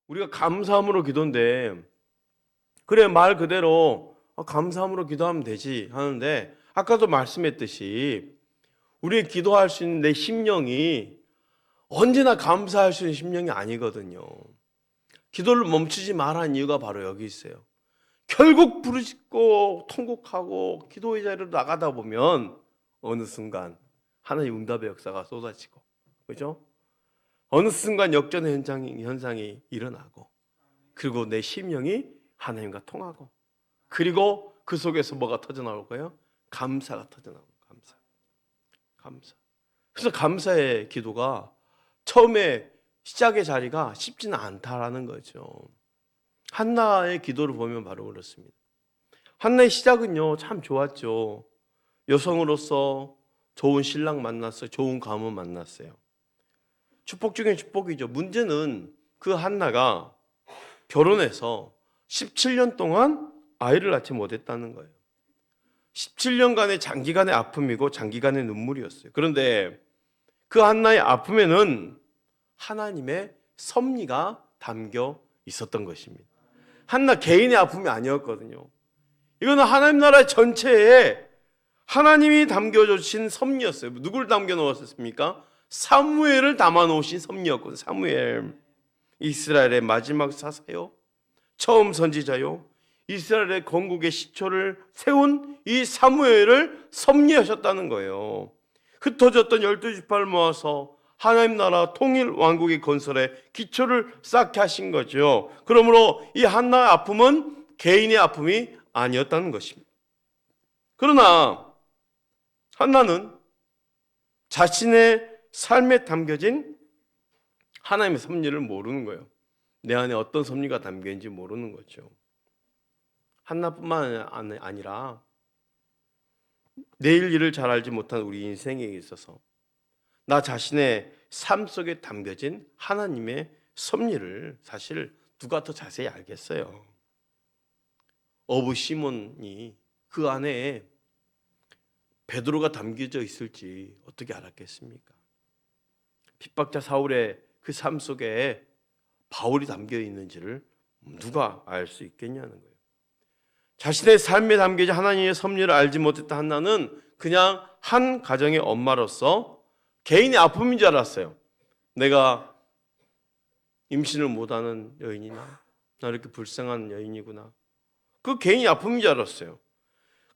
우리가 감사함으로 기도인데, 그래 말 그대로 감사함으로 기도하면 되지 하는데, 아까도 말씀했듯이 우리 기도할 수 있는 내 심령이 언제나 감사할 수 있는 심령이 아니거든요. 기도를 멈추지 말라는 이유가 바로 여기 있어요. 결국 부르짖고 통곡하고 기도의 자리로 나가다 보면 어느 순간 하나님 응답의 역사가 쏟아지고, 그죠? 어느 순간 역전의 현상이 일어나고, 그리고 내 심령이 하나님과 통하고, 그리고 그 속에서 뭐가 터져나올 거예요? 감사가 터져나오고, 감사. 그래서 감사의 기도가 처음에 시작의 자리가 쉽지는 않다라는 거죠. 한나의 기도를 보면 바로 그렇습니다. 한나의 시작은요 참 좋았죠. 여성으로서 좋은 신랑 만났어요. 좋은 가문 만났어요. 축복 중에 축복이죠. 문제는 그 한나가 결혼해서 17년 동안 아이를 낳지 못했다는 거예요. 17년간의 장기간의 아픔이고 장기간의 눈물이었어요. 그런데 그 한나의 아픔에는 하나님의 섭리가 담겨 있었던 것입니다. 한나 개인의 아픔이 아니었거든요. 이거는 하나님 나라 전체에 하나님이 담겨주신 섭리였어요. 누구를 담겨 놓았습니까? 사무엘을 담아 놓으신 섭리였거든요. 사무엘, 이스라엘의 마지막 사사요, 처음 선지자요, 이스라엘의 건국의 시초를 세운 이 사무엘을 섭리하셨다는 거예요. 흩어졌던 12지파를 모아서 하나님 나라 통일 왕국의 건설에 기초를 쌓게 하신 거죠. 그러므로 이 한나의 아픔은 개인의 아픔이 아니었다는 것입니다. 그러나 한나는 자신의 삶에 담겨진 하나님의 섭리를 모르는 거예요. 내 안에 어떤 섭리가 담겨 있는지 모르는 거죠. 한나뿐만 아니라 내일 일을 잘 알지 못한 우리 인생에 있어서 나 자신의 삶 속에 담겨진 하나님의 섭리를 사실 누가 더 자세히 알겠어요? 어부 시몬이 그 안에 베드로가 담겨져 있을지 어떻게 알았겠습니까? 핍박자 사울의 그 삶 속에 바울이 담겨 있는지를 누가 알 수 있겠냐는 거예요. 자신의 삶에 담겨진 하나님의 섭리를 알지 못했던 한나는 그냥 한 가정의 엄마로서 개인의 아픔인 줄 알았어요. 내가 임신을 못하는 여인이나 나 이렇게 불쌍한 여인이구나. 그 개인의 아픔인 줄 알았어요.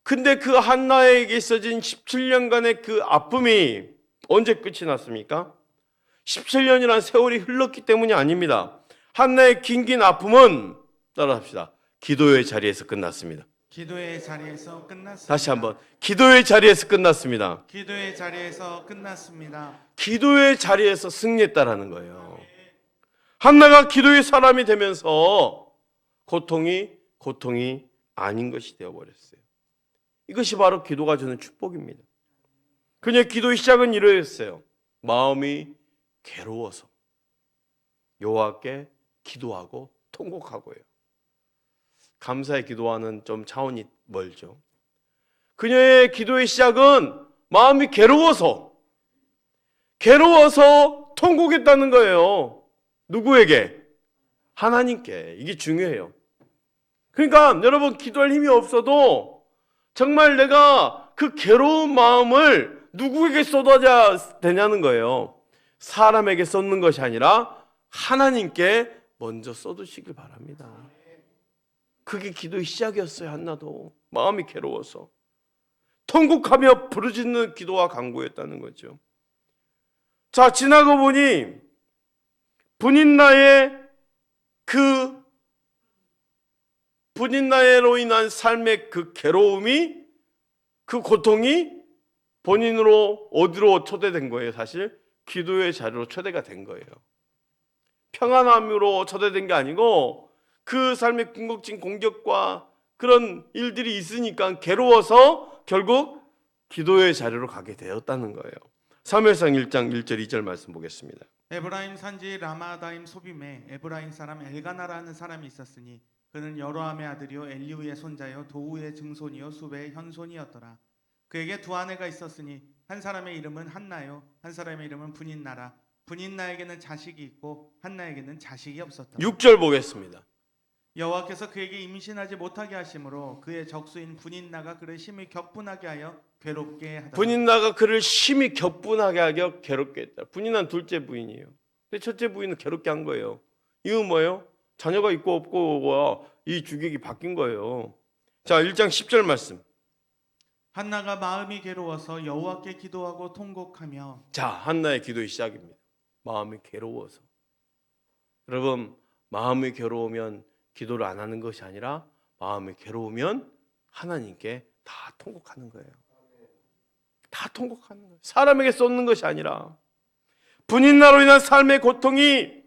근데 그 한나에게 있어진 17년간의 그 아픔이 언제 끝이 났습니까? 17년이라는 세월이 흘렀기 때문이 아닙니다. 한나의 긴긴 아픔은 따라합시다. 기도의 자리에서 끝났습니다. 기도의 자리에서 끝났습니다. 다시 한번 기도의 자리에서 끝났습니다. 기도의 자리에서 끝났습니다. 기도의 자리에서 승리했다라는 거예요. 한나가 기도의 사람이 되면서 고통이 아닌 것이 되어버렸어요. 이것이 바로 기도가 주는 축복입니다. 그녀의 기도의 시작은 이러했어요. 마음이 괴로워서 여호와께 기도하고 통곡하고요. 감사의 기도와는 좀 차원이 멀죠. 그녀의 기도의 시작은 마음이 괴로워서 통곡했다는 거예요. 누구에게? 하나님께. 이게 중요해요. 그러니까 여러분, 기도할 힘이 없어도 정말 내가 그 괴로운 마음을 누구에게 쏟아야 되냐는 거예요. 사람에게 쏟는 것이 아니라 하나님께 먼저 쏟으시길 바랍니다. 그게 기도의 시작이었어요. 한나도 마음이 괴로워서 통곡하며 부르짖는 기도와 간구였다는 거죠. 자, 지나고 보니 분인나해로 인한 삶의 그 괴로움이, 그 고통이 본인으로 어디로 초대된 거예요? 사실 기도의 자리로 초대가 된 거예요. 평안함으로 초대된 게 아니고 그 삶의 궁극적인 공격과 그런 일들이 있으니까 괴로워서 결국 기도의 자리로 가게 되었다는 거예요. 사무엘상 1장 1절 2절 말씀 보겠습니다. 에브라임 산지 라마다임 소빔에 에브라임 사람 엘가나라는 사람이 있었으니 그는 여로함의 아들이요 엘리우의 손자요 도우의 증손이요 수베의 현손이었더라. 그에게 두 아내가 있었으니 한 사람의 이름은 한나요 한 사람의 이름은 분인나라. 분인나에게는 자식이 있고 한나에게는 자식이 없었다. 6절 보겠습니다. 여호와께서 그에게 임신하지 못하게 하심으로 그의 적수인 분인나가 그를 심히 격분하게 하여 괴롭게 하다. 분인나가 그를 심히 격분하게 하여 괴롭게 했다. 분인나는 둘째 부인이에요. 근데 첫째 부인은 괴롭게 한 거예요. 이건 뭐예요? 자녀가 있고 없고가 이 주객이 바뀐 거예요. 자, 1장 10절 말씀. 한나가 마음이 괴로워서 여호와께 기도하고 통곡하며. 자, 한나의 기도의 시작입니다. 마음이 괴로워서. 여러분, 마음이 괴로우면 기도를 안 하는 것이 아니라 마음이 괴로우면 하나님께 다 통곡하는 거예요. 다 통곡하는 거예요. 사람에게 쏟는 것이 아니라. 분인나로 인한 삶의 고통이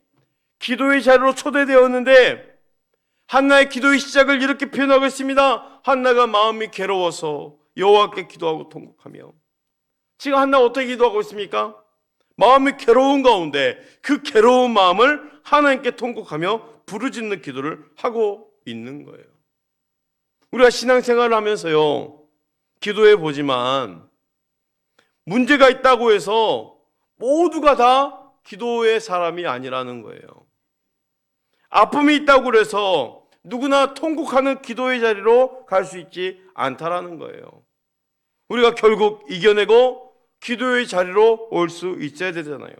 기도의 자리로 초대되었는데 한나의 기도의 시작을 이렇게 표현하고 있습니다. 한나가 마음이 괴로워서 여호와께 기도하고 통곡하며. 지금 한나가 어떻게 기도하고 있습니까? 마음이 괴로운 가운데 그 괴로운 마음을 하나님께 통곡하며 부르짖는 기도를 하고 있는 거예요. 우리가 신앙생활을 하면서요, 기도해 보지만 문제가 있다고 해서 모두가 다 기도의 사람이 아니라는 거예요. 아픔이 있다고 해서 누구나 통곡하는 기도의 자리로 갈 수 있지 않다라는 거예요. 우리가 결국 이겨내고 기도의 자리로 올 수 있어야 되잖아요.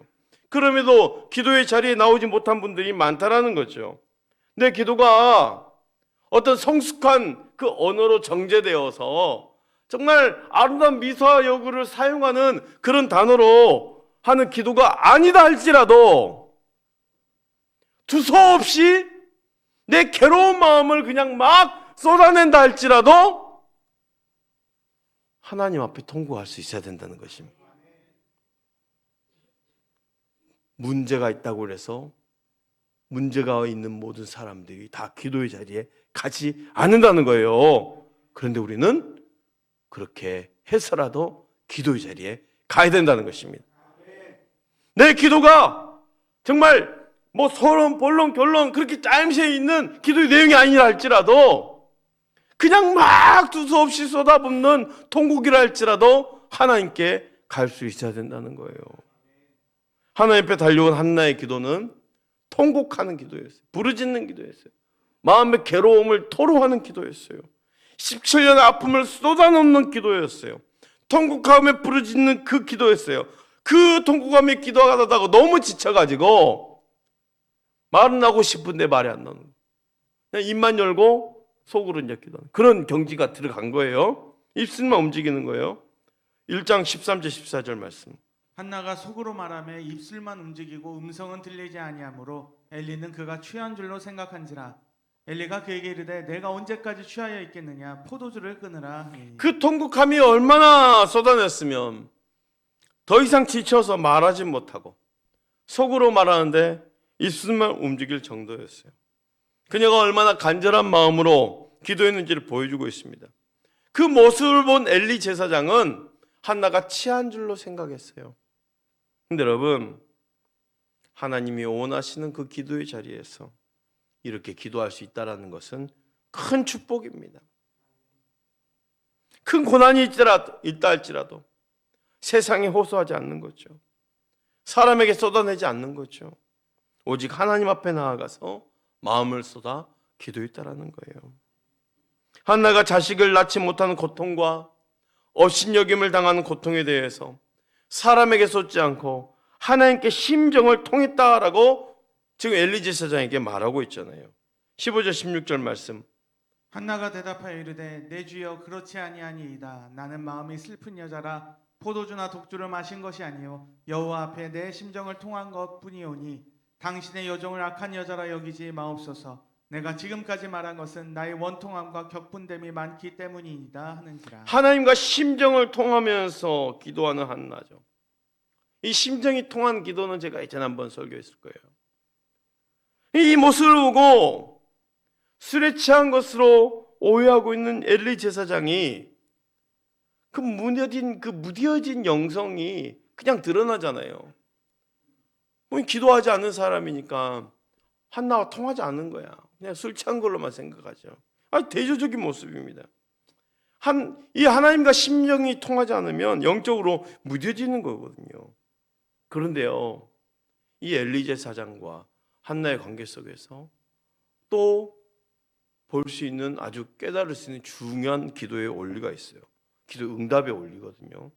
그럼에도 기도의 자리에 나오지 못한 분들이 많다라는 거죠. 내 기도가 어떤 성숙한 그 언어로 정제되어서 정말 아름다운 미소와 여구를 사용하는 그런 단어로 하는 기도가 아니다 할지라도 두서없이 내 괴로운 마음을 그냥 막 쏟아낸다 할지라도 하나님 앞에 통곡할 수 있어야 된다는 것입니다. 문제가 있다고 해서 문제가 있는 모든 사람들이 다 기도의 자리에 가지 않는다는 거예요. 그런데 우리는 그렇게 해서라도 기도의 자리에 가야 된다는 것입니다. 내 기도가 정말 뭐 서론, 본론, 결론 그렇게 짜임새 있는 기도의 내용이 아니라 할지라도 그냥 막 두서없이 쏟아붓는 통곡이라 할지라도 하나님께 갈 수 있어야 된다는 거예요. 하나님 앞에 달려온 한나의 기도는 통곡하는 기도였어요. 부르짖는 기도였어요. 마음의 괴로움을 토로하는 기도였어요. 17년의 아픔을 쏟아놓는 기도였어요. 통곡하며 부르짖는 그 기도였어요. 그 통곡하며 기도하다가 너무 지쳐가지고 말은 하고 싶은데 말이 안 나오는 거예요. 그냥 입만 열고 속으로 이제 기도하는 그런 경지가 들어간 거예요. 입술만 움직이는 거예요. 1장 13절 14절 말씀. 한나가 속으로 말하며 입술만 움직이고 음성은 들리지 아니하므로 엘리는 그가 취한 줄로 생각한지라. 엘리가 그에게 이르되 내가 언제까지 취하여 있겠느냐 포도주를 끊으라 하니. 그 통곡함이 얼마나 쏟아냈으면 더 이상 지쳐서 말하지 못하고 속으로 말하는데 입술만 움직일 정도였어요. 그녀가 얼마나 간절한 마음으로 기도했는지를 보여주고 있습니다. 그 모습을 본 엘리 제사장은 한나가 취한 줄로 생각했어요. 근데 여러분, 하나님이 원하시는 그 기도의 자리에서 이렇게 기도할 수 있다는 것은 큰 축복입니다. 큰 고난이 있다 할지라도 세상에 호소하지 않는 거죠. 사람에게 쏟아내지 않는 거죠. 오직 하나님 앞에 나아가서 마음을 쏟아 기도했다라는 거예요. 한나가 자식을 낳지 못하는 고통과 업신여김을 당하는 고통에 대해서 사람에게 쏟지 않고 하나님께 심정을 통했다라고 지금 엘리 제사장에게 말하고 있잖아요. 15절 16절 말씀. 한나가 대답하여 이르되 내 주여 그렇지 아니하니이다. 나는 마음이 슬픈 여자라 포도주나 독주를 마신 것이 아니요 여호와 앞에 내 심정을 통한 것뿐이오니 당신의 여종을 악한 여자라 여기지 마옵소서. 내가 지금까지 말한 것은 나의 원통함과 격분됨이 많기 때문이다 하는지라. 하나님과 심정을 통하면서 기도하는 한나죠. 이 심정이 통한 기도는 제가 예전에 한번 설교했을 거예요. 이 모습을 보고 술에 취한 것으로 오해하고 있는 엘리 제사장이 그 무뎌진 영성이 그냥 드러나잖아요. 기도하지 않는 사람이니까 한나와 통하지 않는 거야. 그냥 술 취한 걸로만 생각하죠. 대조적인 모습입니다. 이 하나님과 심정이 통하지 않으면 영적으로 무뎌지는 거거든요. 그런데요, 이 엘리 제사장과 한나의 관계 속에서 또 볼 수 있는, 아주 깨달을 수 있는 중요한 기도의 원리가 있어요. 기도 응답의 원리거든요.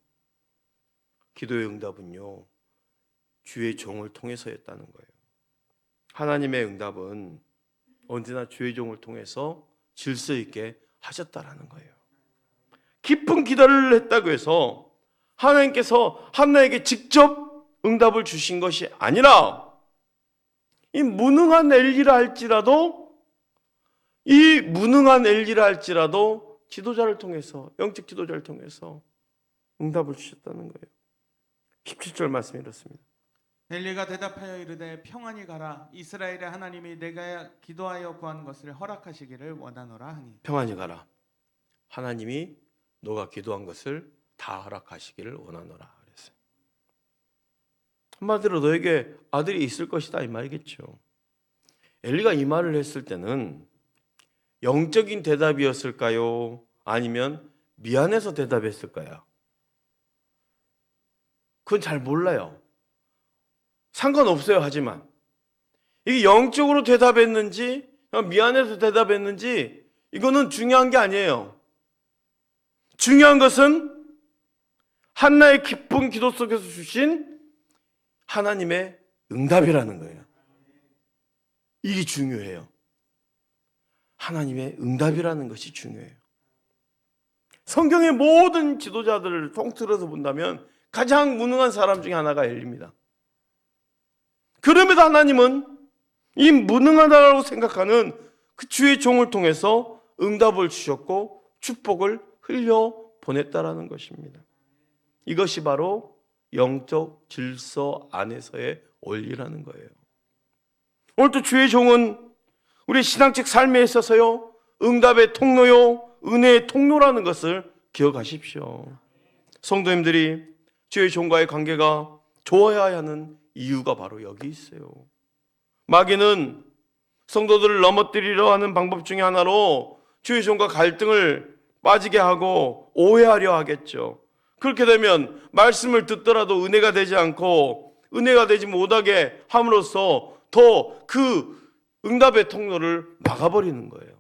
기도의 응답은요, 주의 종을 통해서였다는 거예요. 하나님의 응답은 언제나 주의 종을 통해서 질서 있게 하셨다라는 거예요. 깊은 기도를 했다고 해서 하나님께서 한나에게 직접 응답을 주신 것이 아니라, 이 무능한 엘리라 할지라도 지도자를 통해서, 영적 지도자를 통해서 응답을 주셨다는 거예요. 17절 말씀이 이렇습니다. 엘리가 대답하여 이르되 평안히 가라. 이스라엘의 하나님이 내가 기도하여 구한 것을 허락하시기를 원하노라 하니. 평안히 가라. 하나님이 너가 기도한 것을 다 허락하시기를 원하노라 그랬어요. 한마디로 너에게 아들이 있을 것이다 이 말이겠죠. 엘리가 이 말을 했을 때는 영적인 대답이었을까요? 아니면 미안해서 대답했을까요? 그건 잘 몰라요. 상관없어요. 하지만 이게 영적으로 대답했는지 미안해서 대답했는지 이거는 중요한 게 아니에요. 중요한 것은 한나의 깊은 기도 속에서 주신 하나님의 응답이라는 거예요. 이게 중요해요. 하나님의 응답이라는 것이 중요해요. 성경의 모든 지도자들을 통틀어서 본다면 가장 무능한 사람 중에 하나가 엘리입니다. 그럼에도 하나님은 이 무능하다고 생각하는 그 주의 종을 통해서 응답을 주셨고 축복을 흘려 보냈다라는 것입니다. 이것이 바로 영적 질서 안에서의 원리라는 거예요. 오늘도 주의 종은 우리 신앙적 삶에 있어서요, 응답의 통로요, 은혜의 통로라는 것을 기억하십시오. 성도님들이 주의 종과의 관계가 좋아야 하는 이유가 바로 여기 있어요. 마귀는 성도들을 넘어뜨리려 하는 방법 중에 하나로 주의 종과 갈등을 빠지게 하고 오해하려 하겠죠. 그렇게 되면 말씀을 듣더라도 은혜가 되지 않고 은혜가 되지 못하게 함으로써 더 그 응답의 통로를 막아버리는 거예요.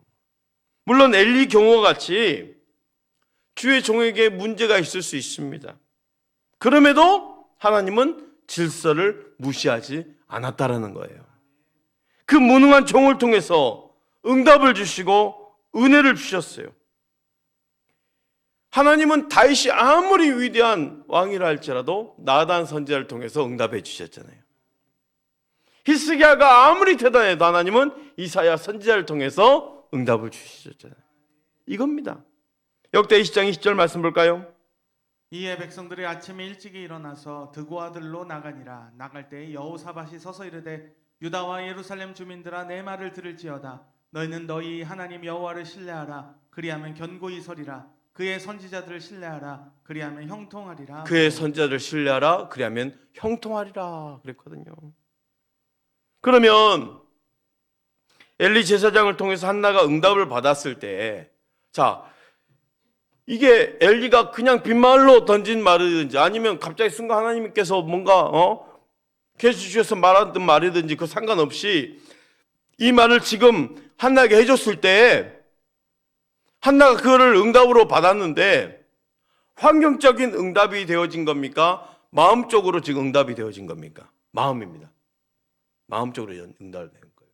물론 엘리 경우와 같이 주의 종에게 문제가 있을 수 있습니다. 그럼에도 하나님은 질서를 무시하지 않았다라는 거예요. 그 무능한 종을 통해서 응답을 주시고 은혜를 주셨어요. 하나님은 다윗이 아무리 위대한 왕이라 할지라도 나단 선지자를 통해서 응답해 주셨잖아요. 히스기야가 아무리 대단해도 하나님은 이사야 선지자를 통해서 응답을 주셨잖아요. 이겁니다. 역대 20장 20절 말씀 볼까요? 이에 백성들이 아침에 일찍이 일어나서 드고아들로 나가니라. 나갈 때에 여호사밧이 서서 이르되 유다와 예루살렘 주민들아 내 말을 들을지어다. 너희는 너희 하나님 여호와를 신뢰하라. 그리하면 견고히 서리라. 그의 선지자들을 신뢰하라. 그리하면 형통하리라. 그의 선지자를 신뢰하라. 그리하면 형통하리라 그랬거든요. 그러면 엘리 제사장을 통해서 한나가 응답을 받았을 때, 자, 이게 엘리가 그냥 빈말로 던진 말이든지 아니면 갑자기 순간 하나님께서 뭔가 계시 주셔서 말하던 말이든지 그 상관없이 이 말을 지금 한나에게 해줬을 때 한나가 그거를 응답으로 받았는데 환경적인 응답이 되어진 겁니까? 마음적으로 지금 응답이 되어진 겁니까? 마음입니다. 마음적으로 응답을 된 거예요.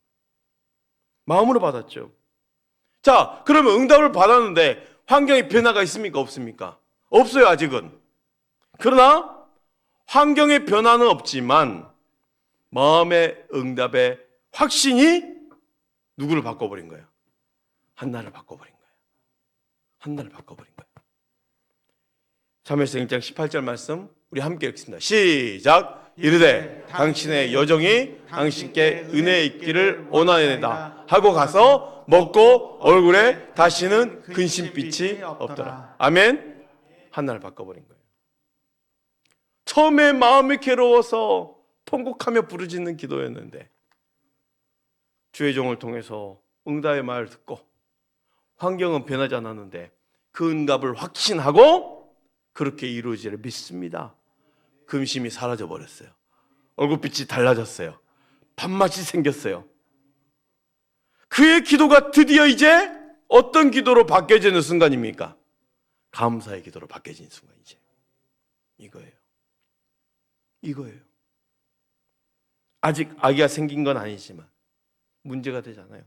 마음으로 받았죠. 자, 그러면 응답을 받았는데 환경에 변화가 있습니까? 없습니까? 없어요, 아직은. 그러나 환경의 변화는 없지만 마음의 응답의 확신이 누구를 바꿔버린 거예요? 한나를 바꿔버린 거예요. 한나를 바꿔버린 거예요. 사무엘상 1장 18절 말씀 우리 함께 읽습니다. 시작. 이르되 당신의 여종이 당신께 은혜 있기를 원하노이다 하고 가서 먹고 얼굴에 다시는 근심빛이 없더라. 아멘. 한나를 바꿔버린 거예요. 처음에 마음이 괴로워서 통곡하며 부르짖는 기도였는데 주의 종을 통해서 응답의 말을 듣고 환경은 변하지 않았는데 그 응답을 확신하고 그렇게 이루어지를 믿습니다. 근심이 사라져 버렸어요. 얼굴빛이 달라졌어요. 밥맛이 생겼어요. 그의 기도가 드디어 이제 어떤 기도로 바뀌어지는 순간입니까? 감사의 기도로 바뀌어지는 순간이죠. 이거예요. 이거예요. 아직 아기가 생긴 건 아니지만 문제가 되잖아요.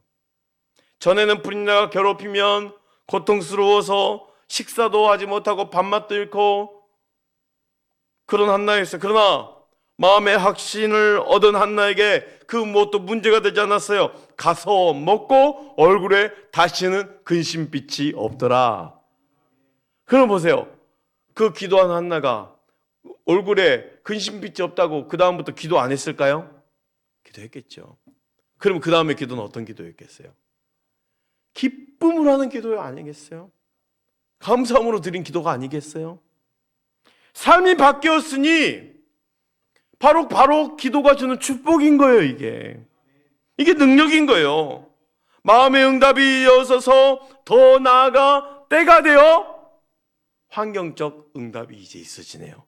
전에는 불임자가 괴롭히면 고통스러워서 식사도 하지 못하고 밥맛도 잃고 그런 한나였어요. 그러나 마음의 확신을 얻은 한나에게 그 무엇도 문제가 되지 않았어요. 가서 먹고 얼굴에 다시는 근심빛이 없더라. 그럼 보세요. 그 기도한 한나가 얼굴에 근심빛이 없다고 그 다음부터 기도 안 했을까요? 기도했겠죠. 그럼 그 다음에 기도는 어떤 기도였겠어요? 기쁨으로 하는 기도 아니겠어요? 감사함으로 드린 기도가 아니겠어요? 삶이 바뀌었으니 바로 기도가 주는 축복인 거예요. 이게 능력인 거예요. 마음의 응답이 이어서서 더 나아가 때가 되어 환경적 응답이 이제 있어지네요.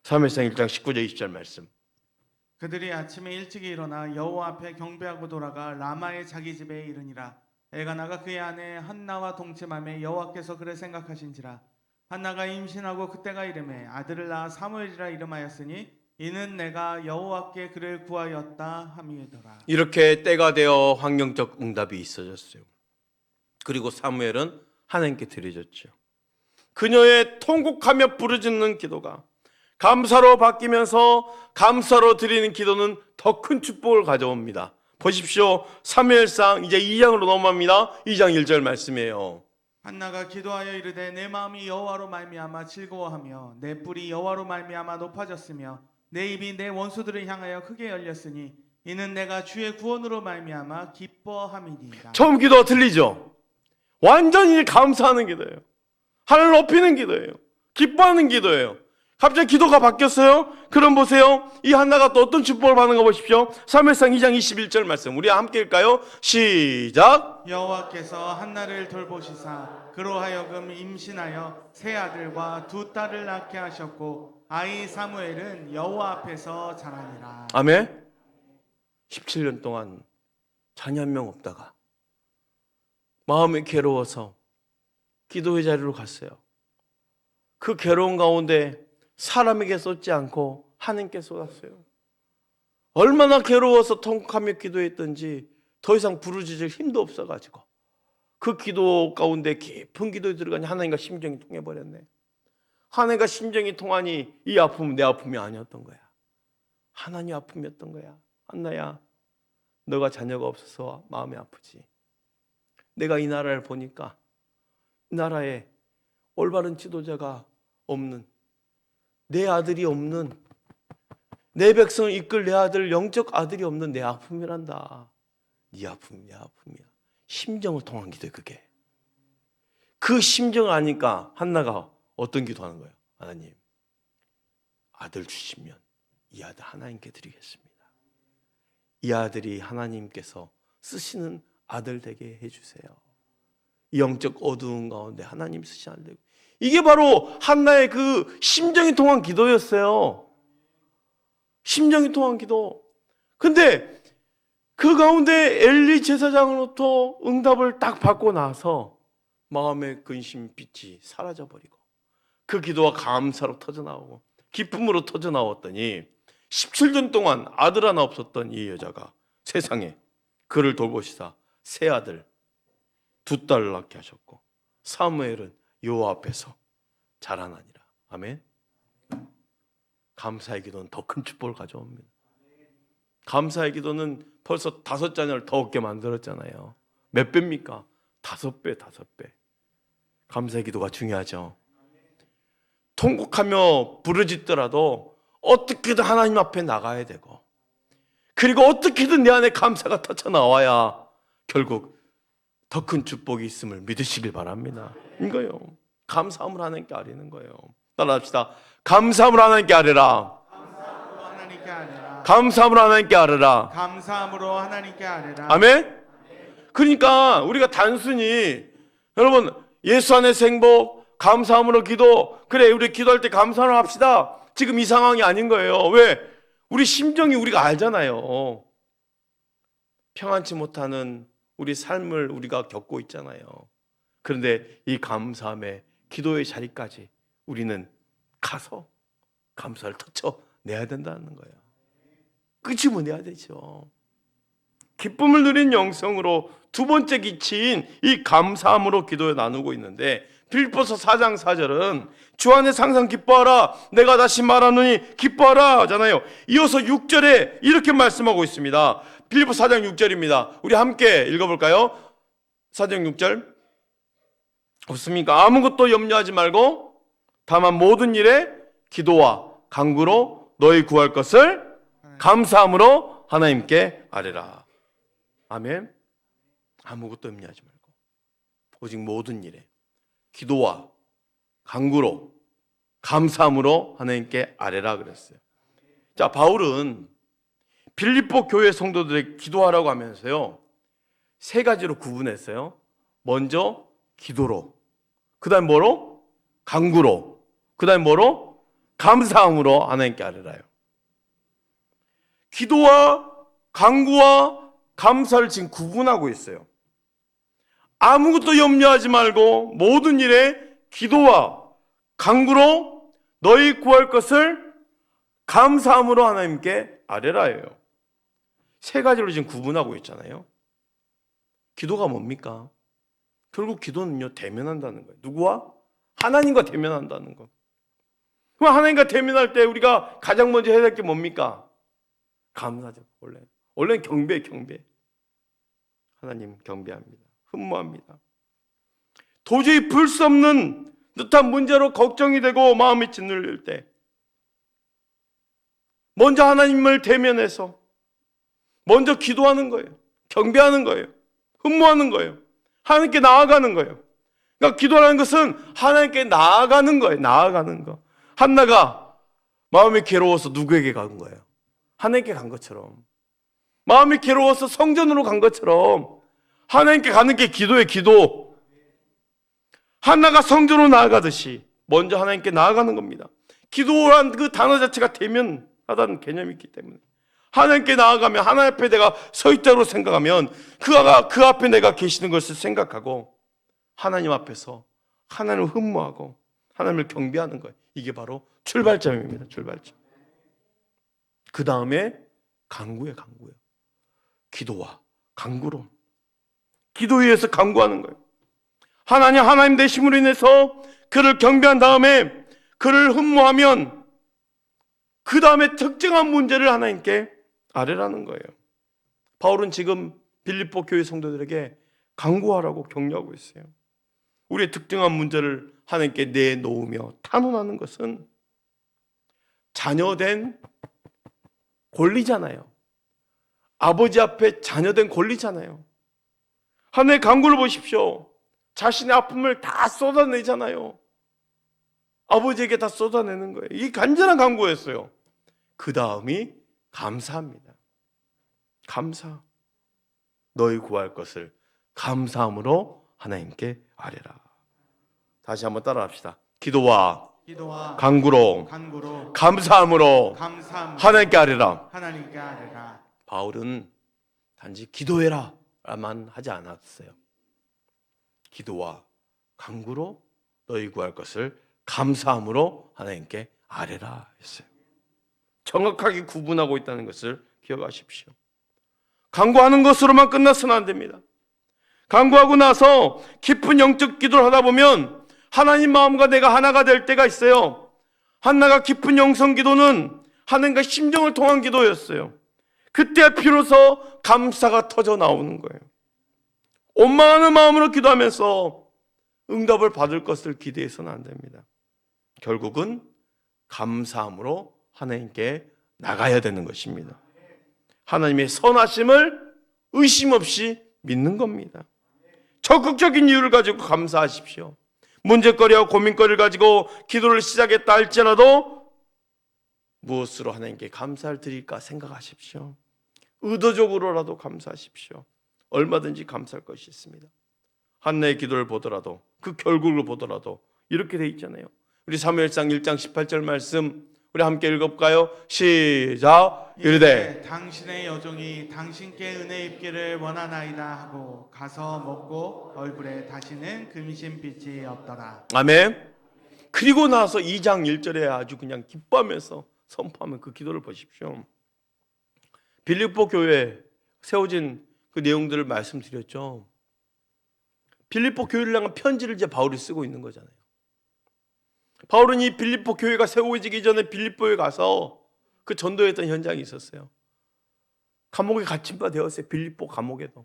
사무엘상 1장 19절 20절 말씀. 그들이 아침에 일찍 일어나 여호와 앞에 경배하고 돌아가 라마의 자기 집에 이르니라. 엘가나가 그의 아내 한나와 동침하며 여호와께서 그를 생각하신지라. 한나가 임신하고 그때가 이르매 아들을 낳아 사무엘이라 이름하였으니 이는 내가 여호와께 그를 구하였다 함이더라. 이렇게 때가 되어 환경적 응답이 있어졌어요. 그리고 사무엘은 하나님께 드려졌죠. 그녀의 통곡하며 부르짖는 기도가 감사로 바뀌면서 감사로 드리는 기도는 더 큰 축복을 가져옵니다. 보십시오. 사무엘상 이제 2장으로 넘어갑니다. 2장 1절 말씀이에요. 한나가 기도하여 이르되 내 마음이 여호와로 말미암아 즐거워하며 내 뿔이 여호와로 말미암아 높아졌으며 내 입이 내 원수들을 향하여 크게 열렸으니 이는 내가 주의 구원으로 말미암아 기뻐함이니이다. 처음 기도가 들리죠? 완전히 감사하는 기도예요. 하나님을 높이는 기도예요. 기뻐하는 기도예요. 갑자기 기도가 바뀌었어요? 그럼 보세요. 이 한나가 또 어떤 축복을 받는 거 보십시오. 사무엘상 2장 21절 말씀. 우리 함께 읽을까요? 시작. 여호와께서 한나를 돌보시사 그로 하여금 임신하여 세 아들과 두 딸을 낳게 하셨고 아이 사무엘은 여호와 앞에서 자라니라. 아멘. 17년 동안 자녀 한 명 없다가 마음이 괴로워서 기도의 자리로 갔어요. 그 괴로운 가운데 사람에게 쏟지 않고 하나님께 쏟았어요. 얼마나 괴로워서 통곡하며 기도했던지 더 이상 부르짖을 힘도 없어가지고 그 기도 가운데 깊은 기도에 들어가니 하나님과 심정이 통해버렸네. 하나님과 심정이 통하니 이 아픔은 내 아픔이 아니었던 거야. 하나님 아픔이었던 거야. 한나야, 너가 자녀가 없어서 마음이 아프지. 내가 이 나라를 보니까 이 나라에 올바른 지도자가 없는, 내 아들이 없는, 내 백성을 이끌 내 아들, 영적 아들이 없는 내 아픔이란다. 네 아픔이 내 아픔이야. 심정을 통한 기도야 그게. 그 심정을 아니까 한나가 어떤 기도하는 거예요? 하나님, 아들 주시면 이 아들 하나님께 드리겠습니다. 이 아들이 하나님께서 쓰시는 아들 되게 해주세요. 영적 어두운 가운데 하나님 쓰시는 아들 되게. 이게 바로 한나의 그 심정이 통한 기도였어요. 심정이 통한 기도. 근데 그 가운데 엘리 제사장으로부터 응답을 딱 받고 나서 마음의 근심빛이 사라져버리고 그 기도가 감사로 터져나오고 기쁨으로 터져나왔더니 17년 동안 아들 하나 없었던 이 여자가 세상에 그를 돌보시사 세 아들 두 딸을 낳게 하셨고 사무엘은 여호와 앞에서 자라나니라. 아멘. 감사의 기도는 더 큰 축복을 가져옵니다. 감사의 기도는 벌써 5자녀를 더 얻게 만들었잖아요. 몇 배입니까? 5배, 5배. 감사의 기도가 중요하죠. 통곡하며 부르짖더라도 어떻게든 하나님 앞에 나가야 되고, 그리고 어떻게든 내 안에 감사가 터져나와야 결국 더 큰 축복이 있음을 믿으시길 바랍니다. 이거요. 감사함으로 하나님께 아뢰는 거예요. 따라합시다. 감사함으로 하나님께 아뢰라. 감사함으로 하나님께 아뢰라. 감사함으로 하나님께 아뢰라. 감사함으로 하나님께 아뢰라. 아멘? 그러니까 우리가 단순히 여러분 예수 안에서 행복, 감사함으로 기도, 그래 우리 기도할 때 감사를 합시다. 지금 이 상황이 아닌 거예요. 왜? 우리 심정이 우리가 알잖아요. 평안치 못하는 우리 삶을 우리가 겪고 있잖아요. 그런데 이 감사함의 기도의 자리까지 우리는 가서 감사를 터쳐내야 된다는 거예요. 끄집어내야 되죠. 기쁨을 누린 영성으로 두 번째 기치인 이 감사함으로 기도에 나누고 있는데, 빌립보서 4장 4절은 주 안에 항상 기뻐하라, 내가 다시 말하노니 기뻐하라 하잖아요. 이어서 6절에 이렇게 말씀하고 있습니다. 빌립보 4장 6절입니다. 우리 함께 읽어볼까요? 4장 6절 없습니까? 아무것도 염려하지 말고 다만 모든 일에 기도와 간구로 너희 구할 것을 감사함으로 하나님께 아뢰라. 아멘. 아무것도 염려하지 말고 오직 모든 일에 기도와 간구로 감사함으로 하나님께 아뢰라 그랬어요. 자, 바울은 빌립보 교회 성도들에게 기도하라고 하면서요, 세 가지로 구분했어요. 먼저 기도로, 그 다음 뭐로? 간구로, 그 다음 뭐로? 감사함으로 하나님께 아뢰라요. 기도와 간구와 감사를 지금 구분하고 있어요. 아무것도 염려하지 말고 모든 일에 기도와 간구로 너희 구할 것을 감사함으로 하나님께 아뢰라예요. 세 가지로 지금 구분하고 있잖아요. 기도가 뭡니까? 결국 기도는요, 대면한다는 거예요. 누구와? 하나님과 대면한다는 거. 그럼 하나님과 대면할 때 우리가 가장 먼저 해야 될 게 뭡니까? 감사죠. 원래는 경배. 하나님 경배합니다. 흠모합니다. 도저히 풀 수 없는 듯한 문제로 걱정이 되고 마음이 짓눌릴 때 먼저 하나님을 대면해서 먼저 기도하는 거예요. 경배하는 거예요. 흠모하는 거예요. 하나님께 나아가는 거예요. 그러니까 기도라는 것은 하나님께 나아가는 거예요. 나아가는 거. 한나가 마음이 괴로워서 누구에게 간 거예요? 하나님께 간 것처럼, 마음이 괴로워서 성전으로 간 것처럼 하나님께 가는 게 기도예요. 기도. 한나가 성전으로 나아가듯이 먼저 하나님께 나아가는 겁니다. 기도란 그 단어 자체가 대면하다는 개념이 있기 때문에 하나님께 나아가면, 하나님 앞에 내가 서 있다고 생각하면 그 앞에 내가 계시는 것을 생각하고 하나님 앞에서 하나님을 흠모하고 하나님을 경배하는 거예요. 이게 바로 출발점입니다. 출발점. 그 다음에 간구예요. 기도와 간구로, 기도에 의해서 간구하는 거예요. 하나님 되심으로 인해서 그를 경배한 다음에 그를 흠모하면 그 다음에 특정한 문제를 하나님께 아뢰라는 거예요. 바울은 지금 빌립보 교회 성도들에게 간구하라고 격려하고 있어요. 우리의 특정한 문제를 하나님께 내놓으며 탄원하는 것은 자녀된 권리잖아요. 아버지 앞에 자녀된 권리잖아요. 하나님의 간구를 보십시오. 자신의 아픔을 다 쏟아내잖아요. 아버지에게 다 쏟아내는 거예요. 이게 간절한 간구였어요. 그 다음이 감사합니다. 감사. 너희 구할 것을 감사함으로 하나님께 아뢰라. 다시 한번 따라합시다. 기도와 간구로 감사함으로 하나님께 아뢰라. 바울은 단지 기도해라만 하지 않았어요. 기도와 간구로 너희 구할 것을 감사함으로 하나님께 아뢰라 했어요. 정확하게 구분하고 있다는 것을 기억하십시오. 간구하는 것으로만 끝나서는 안 됩니다. 간구하고 나서 깊은 영적 기도를 하다 보면 하나님 마음과 내가 하나가 될 때가 있어요. 한나가 깊은 영성 기도는 하나님과 심정을 통한 기도였어요. 그때 비로소 감사가 터져 나오는 거예요. 원망하는 마음으로 기도하면서 응답을 받을 것을 기대해서는 안 됩니다. 결국은 감사함으로 하나님께 나가야 되는 것입니다. 하나님의 선하심을 의심 없이 믿는 겁니다. 적극적인 이유를 가지고 감사하십시오. 문제거리와 고민거리를 가지고 기도를 시작했다 할지라도 무엇으로 하나님께 감사를 드릴까 생각하십시오. 의도적으로라도 감사하십시오. 얼마든지 감사할 것이 있습니다. 한나의 기도를 보더라도 그 결국을 보더라도 이렇게 돼 있잖아요. 우리 사무엘상 1장 18절 말씀 우리 함께 읽어볼까요? 시작. 이르되 당신의 여종이 당신께 은혜 입기를 원하나이다 하고 가서 먹고 얼굴에 다시는 금신빛이 없더라. 아멘. 그리고 나서 2장 1절에 아주 그냥 기뻐하면서 선포하면 그 기도를 보십시오. 빌립보 교회에 세워진 그 내용들을 말씀드렸죠. 빌립보 교회를 향한 편지를 이제 바울이 쓰고 있는 거잖아요. 바울은 이 빌립보 교회가 세워지기 전에 빌립보에 가서 그 전도했던 현장이 있었어요. 감옥에 갇힌 바 되었어요. 빌립보 감옥에도.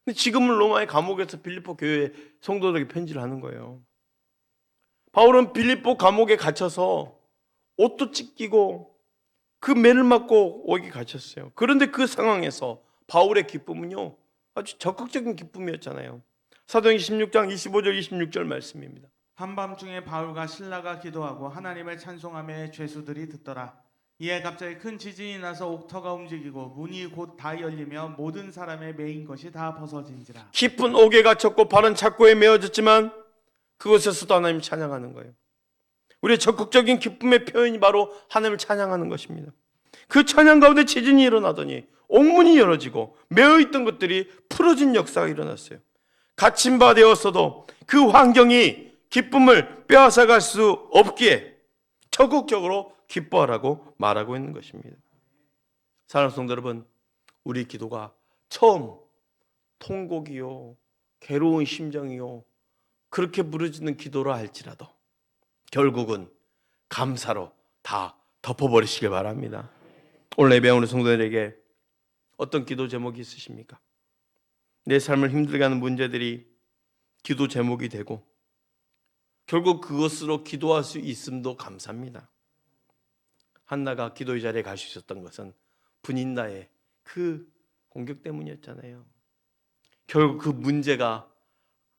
근데 지금은 로마의 감옥에서 빌립보 교회 성도들에게 편지를 하는 거예요. 바울은 빌립보 감옥에 갇혀서 옷도 찢기고 그 매를 맞고 여기 갇혔어요. 그런데 그 상황에서 바울의 기쁨은요, 아주 적극적인 기쁨이었잖아요. 사도행전 16장 25절 26절 말씀입니다. 한밤중에 바울과 실라가 기도하고 하나님을 찬송하며 죄수들이 듣더라. 이에 갑자기 큰 지진이 나서 옥터가 움직이고 문이 곧 다 열리며 모든 사람의 매인 것이 다 벗어진지라. 깊은 옥에 갇혔고 발은 착고에 메어졌지만 그곳에서도 하나님을 찬양하는 거예요. 우리의 적극적인 기쁨의 표현이 바로 하나님을 찬양하는 것입니다. 그 찬양 가운데 지진이 일어나더니 옥문이 열어지고 메어있던 것들이 풀어진 역사가 일어났어요. 갇힌 바 되었어도 그 환경이 기쁨을 빼앗아갈 수 없기에 적극적으로 기뻐하라고 말하고 있는 것입니다. 사랑하는 성도 여러분, 우리 기도가 처음 통곡이요, 괴로운 심정이요, 그렇게 부르짖는 기도라 할지라도 결국은 감사로 다 덮어버리시길 바랍니다. 오늘 예배한 우리 성도들에게 어떤 기도 제목이 있으십니까? 내 삶을 힘들게 하는 문제들이 기도 제목이 되고 결국 그것으로 기도할 수 있음도 감사합니다. 한나가 기도의 자리에 갈 수 있었던 것은 분인나의 그 공격 때문이었잖아요. 결국 그 문제가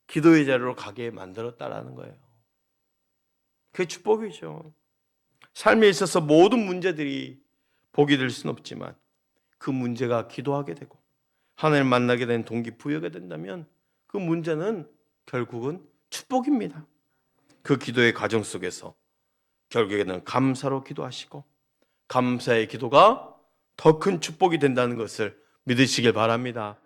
기도의 자리로 가게 만들었다라는 거예요. 그게 축복이죠. 삶에 있어서 모든 문제들이 복이 될 수는 없지만 그 문제가 기도하게 되고 하나님을 만나게 된 동기부여가 된다면 그 문제는 결국은 축복입니다. 그 기도의 과정 속에서 결국에는 감사로 기도하시고 감사의 기도가 더 큰 축복이 된다는 것을 믿으시길 바랍니다.